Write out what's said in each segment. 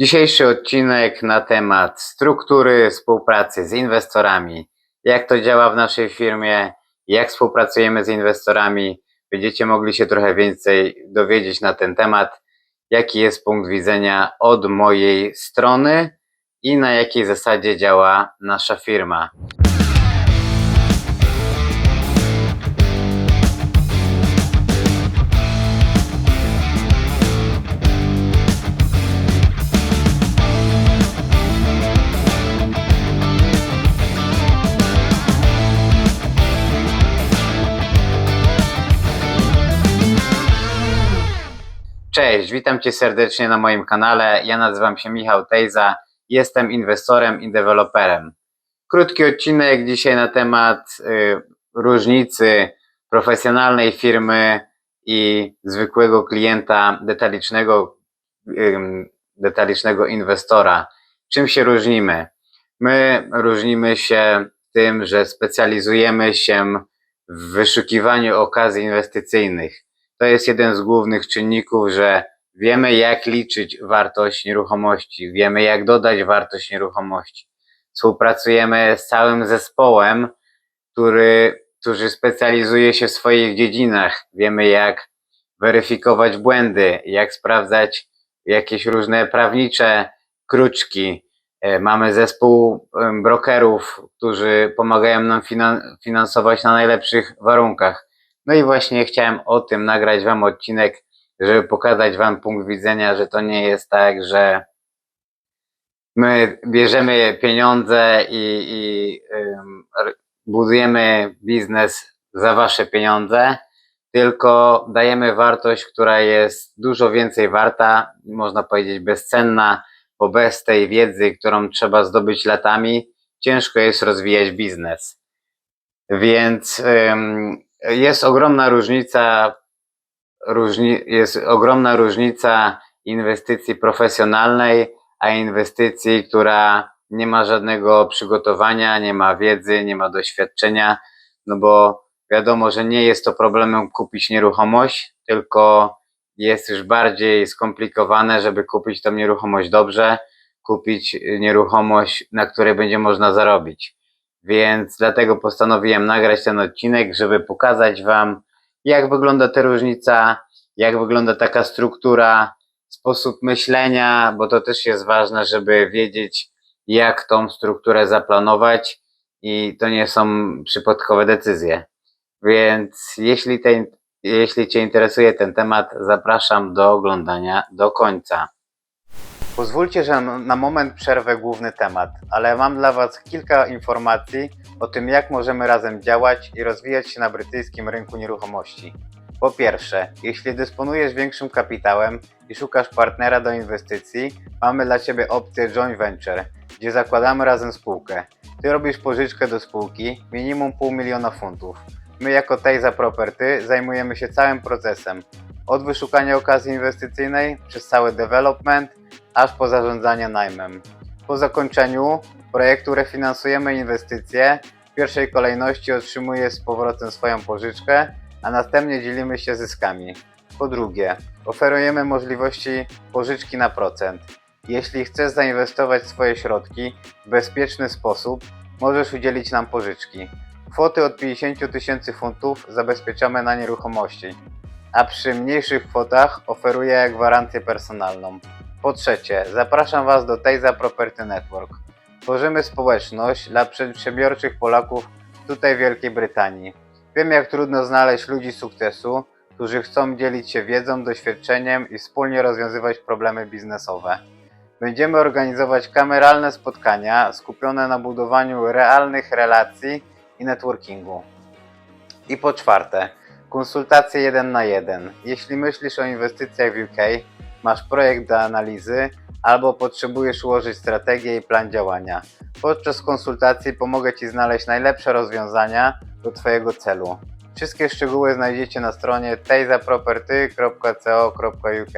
Dzisiejszy odcinek na temat struktury współpracy z inwestorami. Jak to działa w naszej firmie, jak współpracujemy z inwestorami. Będziecie mogli się trochę więcej dowiedzieć na ten temat, jaki jest punkt widzenia od mojej strony i na jakiej zasadzie działa nasza firma. Cześć, witam Cię serdecznie na moim kanale. Ja nazywam się Michał Tejza, jestem inwestorem i deweloperem. Krótki odcinek dzisiaj na temat różnicy profesjonalnej firmy i zwykłego klienta, detalicznego inwestora. Czym się różnimy? My różnimy się tym, że specjalizujemy się w wyszukiwaniu okazji inwestycyjnych. To jest jeden z głównych czynników, że wiemy, jak liczyć wartość nieruchomości, wiemy, jak dodać wartość nieruchomości. Współpracujemy z całym zespołem, który specjalizuje się w swoich dziedzinach. Wiemy, jak weryfikować błędy, jak sprawdzać jakieś różne prawnicze kruczki. Mamy zespół brokerów, którzy pomagają nam finansować na najlepszych warunkach. No i właśnie chciałem o tym nagrać Wam odcinek, żeby pokazać Wam punkt widzenia, że to nie jest tak, że my bierzemy pieniądze i budujemy biznes za Wasze pieniądze, tylko dajemy wartość, która jest dużo więcej warta, można powiedzieć bezcenna, bo bez tej wiedzy, którą trzeba zdobyć latami, ciężko jest rozwijać biznes. Więc jest ogromna różnica inwestycji profesjonalnej, a inwestycji, która nie ma żadnego przygotowania, nie ma wiedzy, nie ma doświadczenia, no bo wiadomo, że nie jest to problemem kupić nieruchomość, tylko jest już bardziej skomplikowane, żeby kupić tą nieruchomość dobrze, kupić nieruchomość, na której będzie można zarobić. Więc dlatego postanowiłem nagrać ten odcinek, żeby pokazać Wam, jak wygląda ta różnica, jak wygląda taka struktura, sposób myślenia, bo to też jest ważne, żeby wiedzieć, jak tą strukturę zaplanować i to nie są przypadkowe decyzje. Więc jeśli Cię interesuje ten temat, zapraszam do oglądania do końca. Pozwólcie, że na moment przerwę główny temat, ale mam dla Was kilka informacji o tym, jak możemy razem działać i rozwijać się na brytyjskim rynku nieruchomości. Po pierwsze, jeśli dysponujesz większym kapitałem i szukasz partnera do inwestycji, mamy dla Ciebie opcję joint venture, gdzie zakładamy razem spółkę. Ty robisz pożyczkę do spółki, minimum $500,000. My jako Tejza Property zajmujemy się całym procesem, od wyszukania okazji inwestycyjnej, przez cały development, aż po zarządzanie najmem. Po zakończeniu projektu refinansujemy inwestycje, w pierwszej kolejności otrzymujesz z powrotem swoją pożyczkę, a następnie dzielimy się zyskami. Po drugie, oferujemy możliwości pożyczki na procent. Jeśli chcesz zainwestować swoje środki w bezpieczny sposób, możesz udzielić nam pożyczki. Kwoty od 50 000 funtów zabezpieczamy na nieruchomości, a przy mniejszych kwotach oferuję gwarancję personalną. Po trzecie, zapraszam Was do Tejza Property Network. Tworzymy społeczność dla przedsiębiorczych Polaków tutaj w Wielkiej Brytanii. Wiem, jak trudno znaleźć ludzi sukcesu, którzy chcą dzielić się wiedzą, doświadczeniem i wspólnie rozwiązywać problemy biznesowe. Będziemy organizować kameralne spotkania skupione na budowaniu realnych relacji i networkingu. I po czwarte, konsultacje 1 na 1. Jeśli myślisz o inwestycjach w UK, masz projekt do analizy albo potrzebujesz ułożyć strategię i plan działania. Podczas konsultacji pomogę Ci znaleźć najlepsze rozwiązania do Twojego celu. Wszystkie szczegóły znajdziecie na stronie tejzaproperty.co.uk.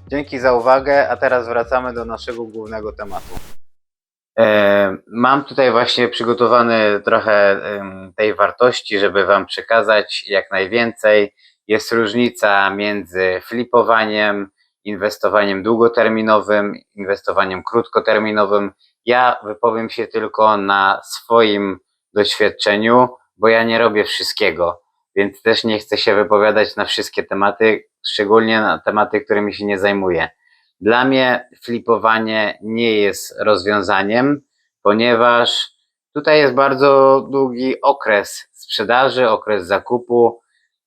Dzięki za uwagę, a teraz wracamy do naszego głównego tematu. Mam tutaj właśnie przygotowany trochę tej wartości, żeby Wam przekazać jak najwięcej. Jest różnica między flipowaniem inwestowaniem długoterminowym, inwestowaniem krótkoterminowym. Ja wypowiem się tylko na swoim doświadczeniu, bo ja nie robię wszystkiego, więc też nie chcę się wypowiadać na wszystkie tematy, szczególnie na tematy, którymi się nie zajmuję. Dla mnie flipowanie nie jest rozwiązaniem, ponieważ tutaj jest bardzo długi okres sprzedaży, okres zakupu,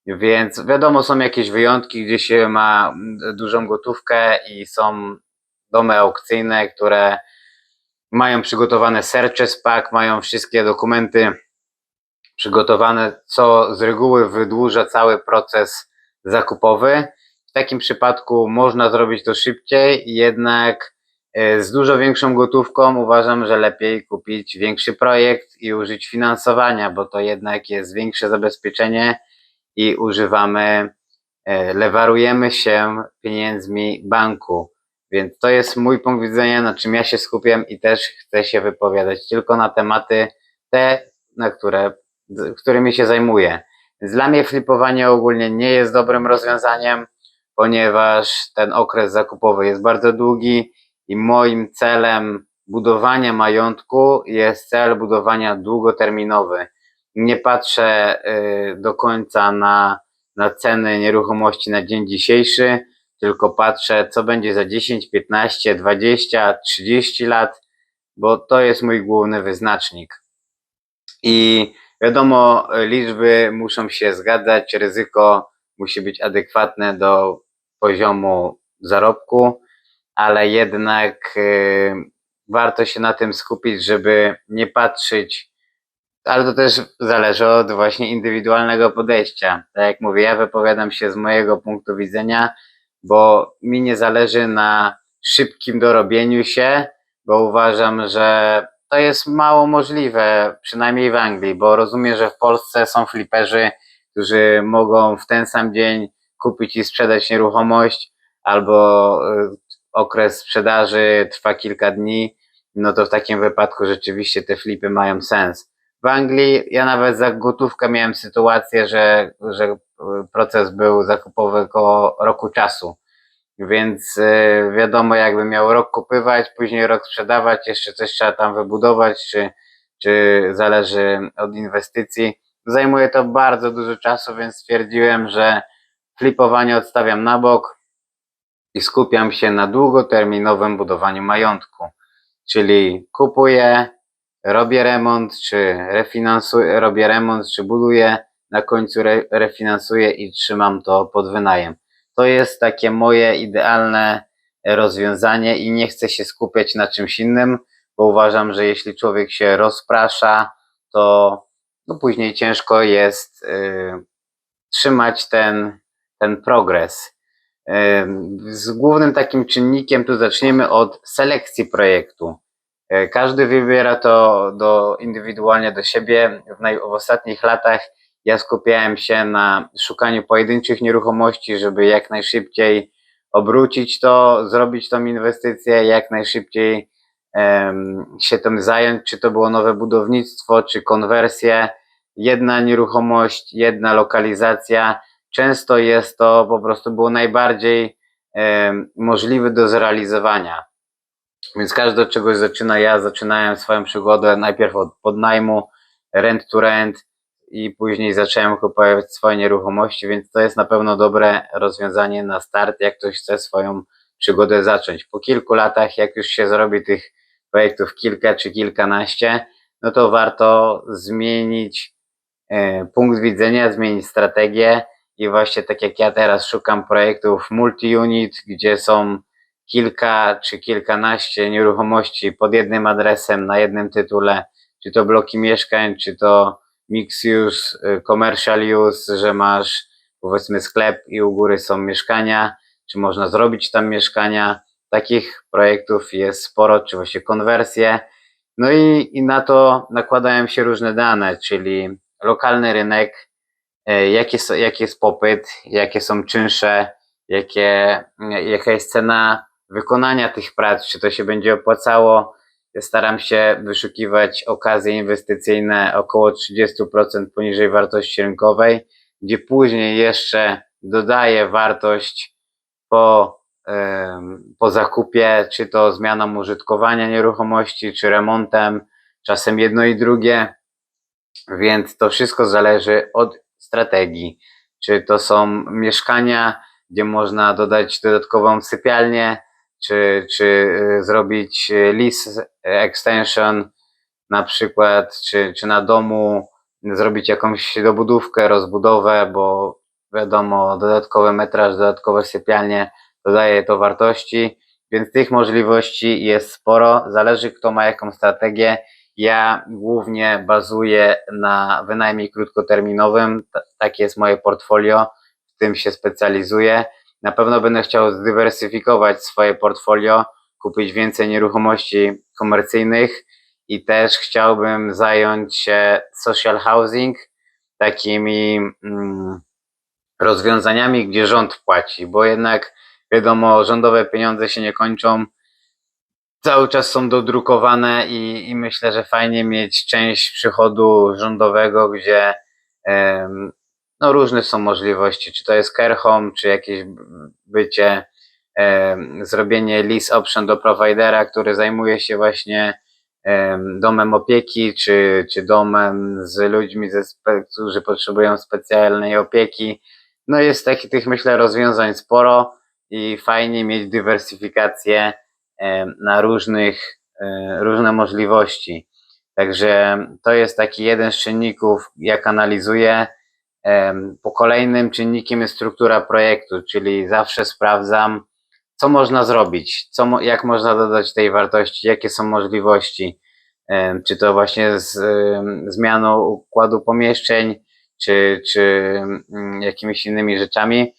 więc wiadomo, są jakieś wyjątki, gdzie się ma dużą gotówkę i są domy aukcyjne, które mają przygotowane searches pack, mają wszystkie dokumenty przygotowane, co z reguły wydłuża cały proces zakupowy. W takim przypadku można zrobić to szybciej, jednak z dużo większą gotówką uważam, że lepiej kupić większy projekt i użyć finansowania, bo to jednak jest większe zabezpieczenie i lewarujemy się pieniędzmi banku. Więc to jest mój punkt widzenia, na czym ja się skupiam i też chcę się wypowiadać tylko na tematy te, którymi się zajmuję. Więc dla mnie flipowanie ogólnie nie jest dobrym rozwiązaniem, ponieważ ten okres zakupowy jest bardzo długi i moim celem budowania majątku jest cel budowania długoterminowy. Nie patrzę do końca na ceny nieruchomości na dzień dzisiejszy, tylko patrzę, co będzie za 10, 15, 20, 30 lat, bo to jest mój główny wyznacznik. I wiadomo, liczby muszą się zgadzać, ryzyko musi być adekwatne do poziomu zarobku, ale jednak warto się na tym skupić, żeby nie patrzeć, ale to też zależy od właśnie indywidualnego podejścia. Tak jak mówię, ja wypowiadam się z mojego punktu widzenia, bo mi nie zależy na szybkim dorobieniu się, bo uważam, że to jest mało możliwe, przynajmniej w Anglii, bo rozumiem, że w Polsce są fliperzy, którzy mogą w ten sam dzień kupić i sprzedać nieruchomość, albo okres sprzedaży trwa kilka dni, no to w takim wypadku rzeczywiście te flipy mają sens. W Anglii ja nawet za gotówkę miałem sytuację, że proces był zakupowy około roku czasu. Więc wiadomo, jakbym miał rok kupywać, później rok sprzedawać, jeszcze coś trzeba tam wybudować, czy zależy od inwestycji. Zajmuje to bardzo dużo czasu, więc stwierdziłem, że flipowanie odstawiam na bok i skupiam się na długoterminowym budowaniu majątku. Czyli kupuję, robię remont, robię remont, czy buduję, na końcu refinansuję i trzymam to pod wynajem. To jest takie moje idealne rozwiązanie i nie chcę się skupiać na czymś innym, bo uważam, że jeśli człowiek się rozprasza, to no później ciężko jest trzymać ten progres. Z głównym takim czynnikiem tu zaczniemy od selekcji projektu. Każdy wybiera to indywidualnie do siebie. W ostatnich latach ja skupiałem się na szukaniu pojedynczych nieruchomości, żeby jak najszybciej obrócić to, zrobić tą inwestycję, jak najszybciej się tym zająć, czy to było nowe budownictwo, czy konwersje. Jedna nieruchomość, jedna lokalizacja. Często jest to po prostu było najbardziej możliwe do zrealizowania. Więc każdy od czegoś zaczyna. Ja zaczynałem swoją przygodę najpierw od podnajmu, rent to rent i później zacząłem kupować swoje nieruchomości, więc to jest na pewno dobre rozwiązanie na start, jak ktoś chce swoją przygodę zacząć. Po kilku latach, jak już się zrobi tych projektów kilka czy kilkanaście, no to warto zmienić punkt widzenia, zmienić strategię i właśnie tak jak ja teraz szukam projektów multi-unit, gdzie są kilka czy kilkanaście nieruchomości pod jednym adresem, na jednym tytule, czy to bloki mieszkań, czy to mixed use, commercial use, że masz powiedzmy sklep i u góry są mieszkania, czy można zrobić tam mieszkania. Takich projektów jest sporo, czy właśnie konwersje. No i na to nakładają się różne dane, czyli lokalny rynek, jaki jest popyt, jakie są czynsze, jaka jest cena wykonania tych prac, czy to się będzie opłacało. Staram się wyszukiwać okazje inwestycyjne około 30% poniżej wartości rynkowej, gdzie później jeszcze dodaję wartość po po zakupie, czy to zmianą użytkowania nieruchomości, czy remontem, czasem jedno i drugie, więc to wszystko zależy od strategii. Czy to są mieszkania, gdzie można dodać dodatkową sypialnię, czy zrobić lease extension na przykład, czy na domu zrobić jakąś dobudówkę, rozbudowę, bo wiadomo, dodatkowy metraż, dodatkowe sypialnie dodaje to wartości, więc tych możliwości jest sporo. Zależy, kto ma jaką strategię. Ja głównie bazuję na wynajmie krótkoterminowym. Takie jest moje portfolio, w tym się specjalizuję. Na pewno będę chciał zdywersyfikować swoje portfolio, kupić więcej nieruchomości komercyjnych i też chciałbym zająć się social housing, takimi rozwiązaniami, gdzie rząd płaci, bo jednak wiadomo, rządowe pieniądze się nie kończą, cały czas są dodrukowane i myślę, że fajnie mieć część przychodu rządowego, gdzie no różne są możliwości, czy to jest care home, czy jakieś bycie, zrobienie lease option do providera, który zajmuje się właśnie domem opieki, czy domem z ludźmi, którzy potrzebują specjalnej opieki. No jest tych myślę rozwiązań sporo i fajnie mieć dywersyfikację na różne możliwości. Także to jest taki jeden z czynników, jak analizuję. Po kolejnym czynnikiem jest struktura projektu, czyli zawsze sprawdzam, co można zrobić, jak można dodać tej wartości, jakie są możliwości, czy to właśnie z zmianą układu pomieszczeń, czy jakimiś innymi rzeczami.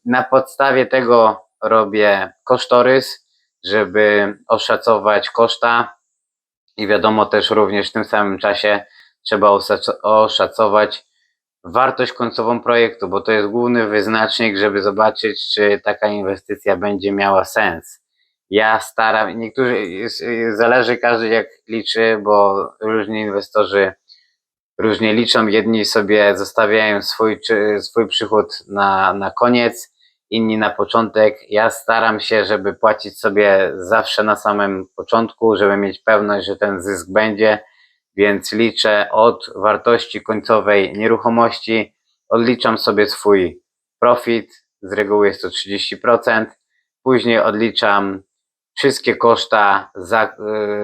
Na podstawie tego robię kosztorys, żeby oszacować koszta i wiadomo też również w tym samym czasie trzeba oszacować wartość końcową projektu, bo to jest główny wyznacznik, żeby zobaczyć, czy taka inwestycja będzie miała sens. Ja zależy każdy jak liczy, bo różni inwestorzy różnie liczą. Jedni sobie zostawiają swój przychód na koniec, inni na początek. Ja staram się, żeby płacić sobie zawsze na samym początku, żeby mieć pewność, że ten zysk będzie, więc liczę od wartości końcowej nieruchomości, odliczam sobie swój profit, z reguły jest to 30%, później odliczam wszystkie koszta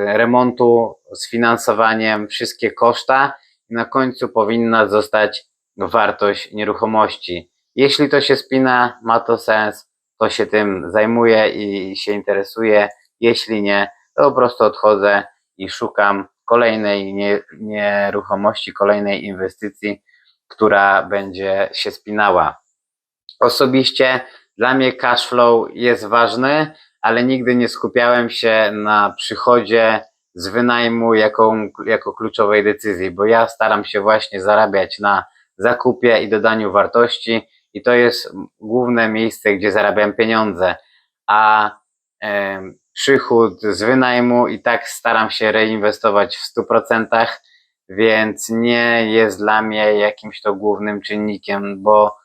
remontu z finansowaniem, wszystkie koszta i na końcu powinna zostać wartość nieruchomości. Jeśli to się spina, ma to sens, to się tym zajmuję i się interesuję. Jeśli nie, to po prostu odchodzę i szukam kolejnej nieruchomości, kolejnej inwestycji, która będzie się spinała. Osobiście dla mnie cash flow jest ważny, ale nigdy nie skupiałem się na przychodzie z wynajmu jako kluczowej decyzji, bo ja staram się właśnie zarabiać na zakupie i dodaniu wartości i to jest główne miejsce, gdzie zarabiam pieniądze, a przychód z wynajmu i tak staram się reinwestować w 100%, więc nie jest dla mnie jakimś to głównym czynnikiem, bo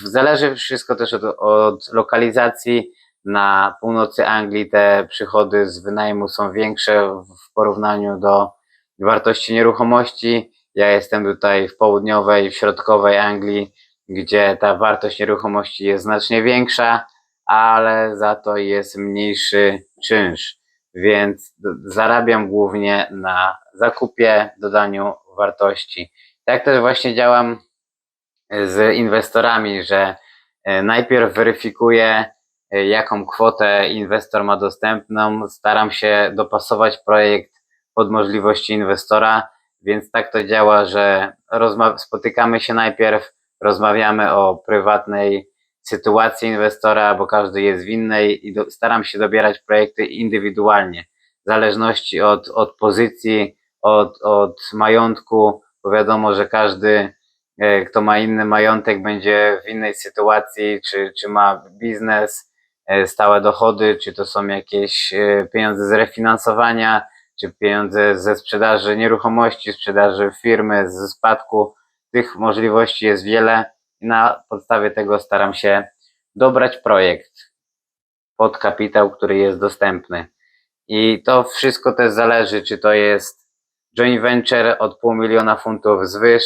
zależy wszystko też od lokalizacji. Na północy Anglii te przychody z wynajmu są większe w porównaniu do wartości nieruchomości. Ja jestem tutaj w południowej, w środkowej Anglii, gdzie ta wartość nieruchomości jest znacznie większa, ale za to jest mniejszy czynsz, więc zarabiam głównie na zakupie, dodaniu wartości. Tak też właśnie działam z inwestorami, że najpierw weryfikuję, jaką kwotę inwestor ma dostępną, staram się dopasować projekt pod możliwości inwestora, więc tak to działa, że spotykamy się najpierw, rozmawiamy o prywatnej sytuacji inwestora, bo każdy jest w innej i staram się dobierać projekty indywidualnie, w zależności od pozycji, od majątku, bo wiadomo, że każdy kto ma inny majątek, będzie w innej sytuacji, czy ma biznes, stałe dochody, czy to są jakieś pieniądze z refinansowania, czy pieniądze ze sprzedaży nieruchomości, sprzedaży firmy, ze spadku. Tych możliwości jest wiele i na podstawie tego staram się dobrać projekt. pod kapitał, który jest dostępny. I to wszystko też zależy, czy to jest joint venture od $500,000 zwyż,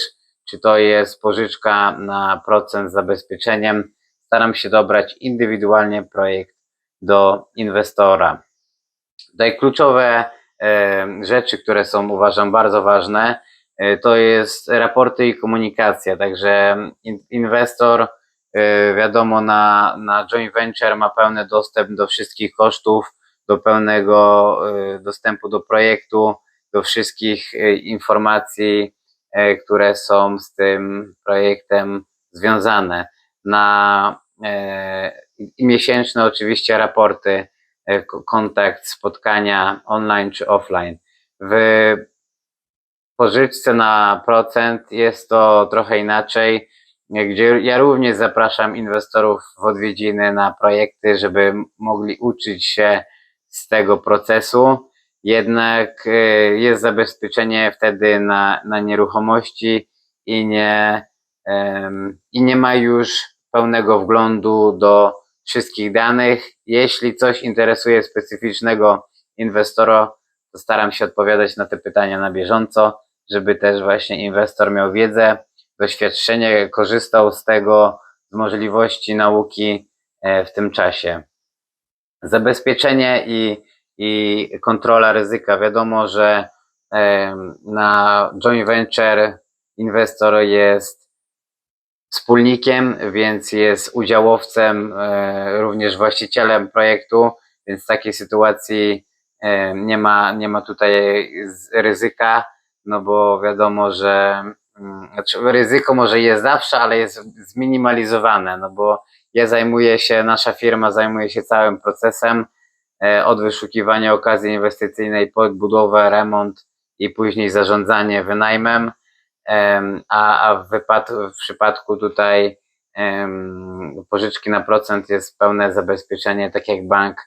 czy to jest pożyczka na procent z zabezpieczeniem. Staram się dobrać indywidualnie projekt do inwestora. Tutaj kluczowe rzeczy, które są, uważam, bardzo ważne, to jest raporty i komunikacja. Także inwestor, wiadomo, na joint venture ma pełny dostęp do wszystkich kosztów, do pełnego dostępu do projektu, do wszystkich informacji, które są z tym projektem związane. Na miesięczne oczywiście raporty, kontakt, spotkania online czy offline. W pożyczce na procent jest to trochę inaczej, gdzie ja również zapraszam inwestorów w odwiedziny na projekty, żeby mogli uczyć się z tego procesu. Jednak jest zabezpieczenie wtedy na nieruchomości i nie ma już pełnego wglądu do wszystkich danych. Jeśli coś interesuje specyficznego inwestora, to staram się odpowiadać na te pytania na bieżąco, żeby też właśnie inwestor miał wiedzę, doświadczenie, korzystał z tego, z możliwości nauki w tym czasie. Zabezpieczenie i kontrola ryzyka. Wiadomo, że na joint venture inwestor jest wspólnikiem, więc jest udziałowcem, również właścicielem projektu, więc w takiej sytuacji nie ma tutaj ryzyka, no bo wiadomo, że znaczy ryzyko może jest zawsze, ale jest zminimalizowane, no bo nasza firma zajmuje się całym procesem, od wyszukiwania okazji inwestycyjnej, podbudowę, remont i później zarządzanie wynajmem. A w przypadku tutaj pożyczki na procent jest pełne zabezpieczenie, tak jak bank,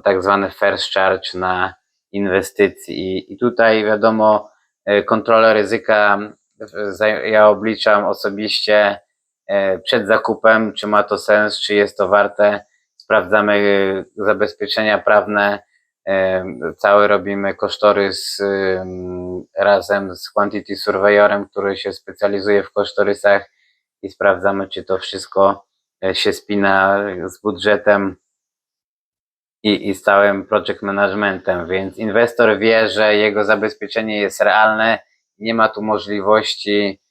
tak zwany first charge na inwestycji. I tutaj wiadomo, kontrolę ryzyka ja obliczam osobiście przed zakupem, czy ma to sens, czy jest to warte. Sprawdzamy zabezpieczenia prawne, cały robimy kosztorys razem z Quantity Surveyorem, który się specjalizuje w kosztorysach, i sprawdzamy, czy to wszystko się spina z budżetem i z całym project managementem, więc inwestor wie, że jego zabezpieczenie jest realne, nie ma tu możliwości,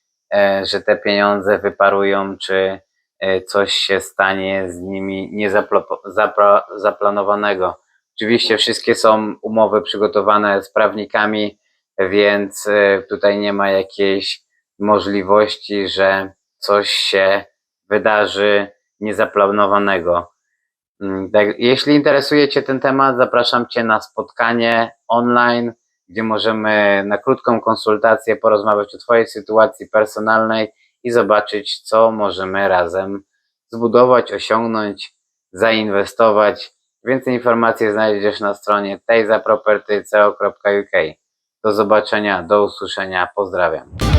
że te pieniądze wyparują, czy coś się stanie z nimi zaplanowanego. Oczywiście wszystkie są umowy przygotowane z prawnikami, więc tutaj nie ma jakiejś możliwości, że coś się wydarzy niezaplanowanego. Jeśli interesuje Cię ten temat, zapraszam Cię na spotkanie online, gdzie możemy na krótką konsultację porozmawiać o Twojej sytuacji personalnej i zobaczyć, co możemy razem zbudować, osiągnąć, zainwestować. Więcej informacji znajdziesz na stronie tejzaproperty.co.uk. Do zobaczenia, do usłyszenia, pozdrawiam.